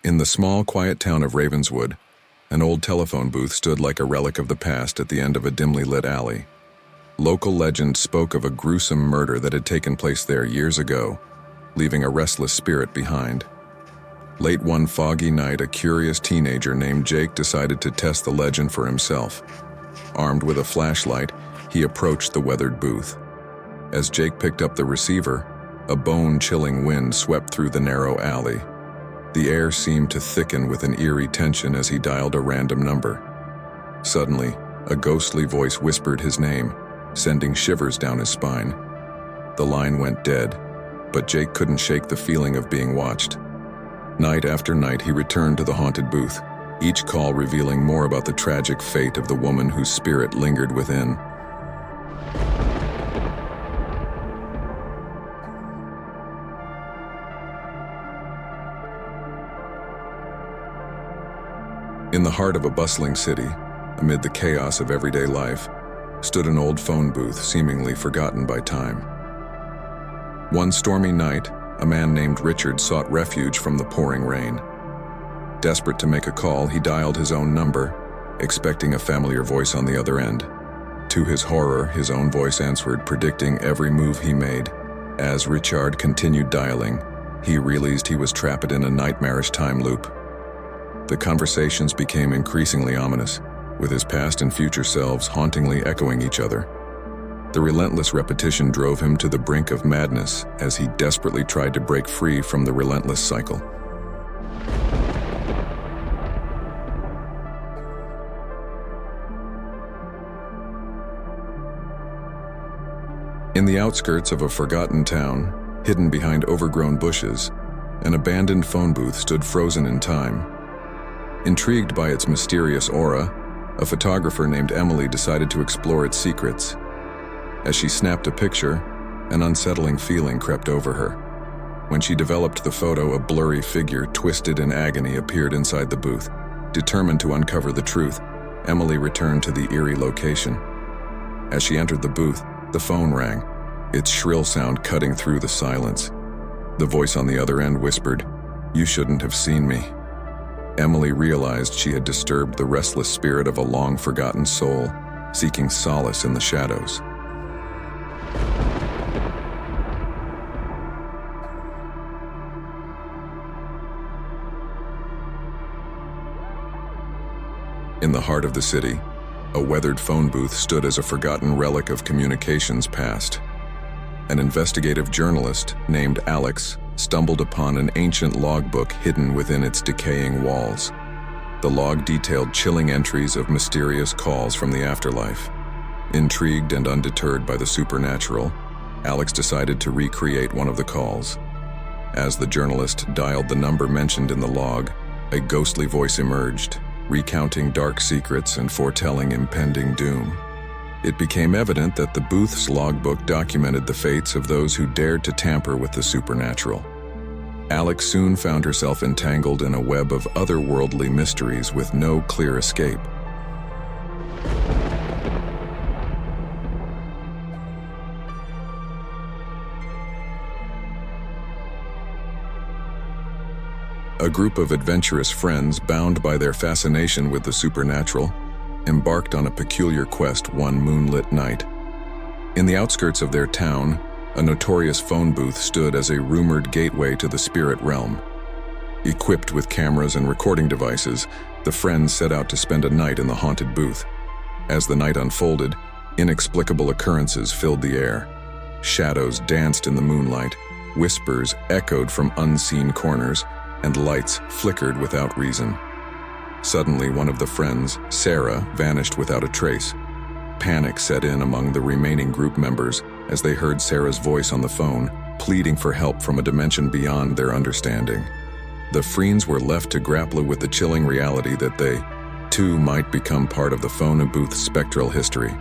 In the small, quiet town of Ravenswood, an old telephone booth stood like a relic of the past at the end of a dimly lit alley. Local legend spoke of a gruesome murder that had taken place there years ago, leaving a restless spirit behind. Late one foggy night, a curious teenager named Jake decided to test the legend for himself. Armed with a flashlight, he approached the weathered booth. As Jake picked up the receiver, a bone-chilling wind swept through the narrow alley. The air seemed to thicken with an eerie tension as he dialed a random number. Suddenly, a ghostly voice whispered his name, sending shivers down his spine. The line went dead, but Jake couldn't shake the feeling of being watched. Night after night, he returned to the haunted booth, each call revealing more about the tragic fate of the woman whose spirit lingered within. In the heart of a bustling city, amid the chaos of everyday life, stood an old phone booth seemingly forgotten by time. One stormy night, a man named Richard sought refuge from the pouring rain. Desperate to make a call, he dialed his own number, expecting a familiar voice on the other end. To his horror, his own voice answered, predicting every move he made. As Richard continued dialing, he realized he was trapped in a nightmarish time loop. The conversations became increasingly ominous, with his past and future selves hauntingly echoing each other. The relentless repetition drove him to the brink of madness as he desperately tried to break free from the relentless cycle. In the outskirts of a forgotten town, hidden behind overgrown bushes, an abandoned phone booth stood frozen in time. Intrigued by its mysterious aura, a photographer named Emily decided to explore its secrets. As she snapped a picture, an unsettling feeling crept over her. When she developed the photo, a blurry figure twisted in agony appeared inside the booth. Determined to uncover the truth, Emily returned to the eerie location. As she entered the booth, the phone rang, its shrill sound cutting through the silence. The voice on the other end whispered, "You shouldn't have seen me." Emily realized she had disturbed the restless spirit of a long-forgotten soul, seeking solace in the shadows. In the heart of the city, a weathered phone booth stood as a forgotten relic of communications past. An investigative journalist named Alex stumbled upon an ancient logbook hidden within its decaying walls. The log detailed chilling entries of mysterious calls from the afterlife. Intrigued and undeterred by the supernatural, Alex decided to recreate one of the calls. As the journalist dialed the number mentioned in the log, a ghostly voice emerged, recounting dark secrets and foretelling impending doom. It became evident that the booth's logbook documented the fates of those who dared to tamper with the supernatural. Alex soon found herself entangled in a web of otherworldly mysteries with no clear escape. A group of adventurous friends, bound by their fascination with the supernatural, embarked on a peculiar quest one moonlit night. In the outskirts of their town, a notorious phone booth stood as a rumored gateway to the spirit realm. Equipped with cameras and recording devices, the friends set out to spend a night in the haunted booth. As the night unfolded, inexplicable occurrences filled the air. Shadows danced in the moonlight, whispers echoed from unseen corners, and lights flickered without reason. Suddenly, one of the friends, Sarah, vanished without a trace. Panic set in among the remaining group members as they heard Sarah's voice on the phone, pleading for help from a dimension beyond their understanding. The friends were left to grapple with the chilling reality that they, too, might become part of the phone booth's spectral history.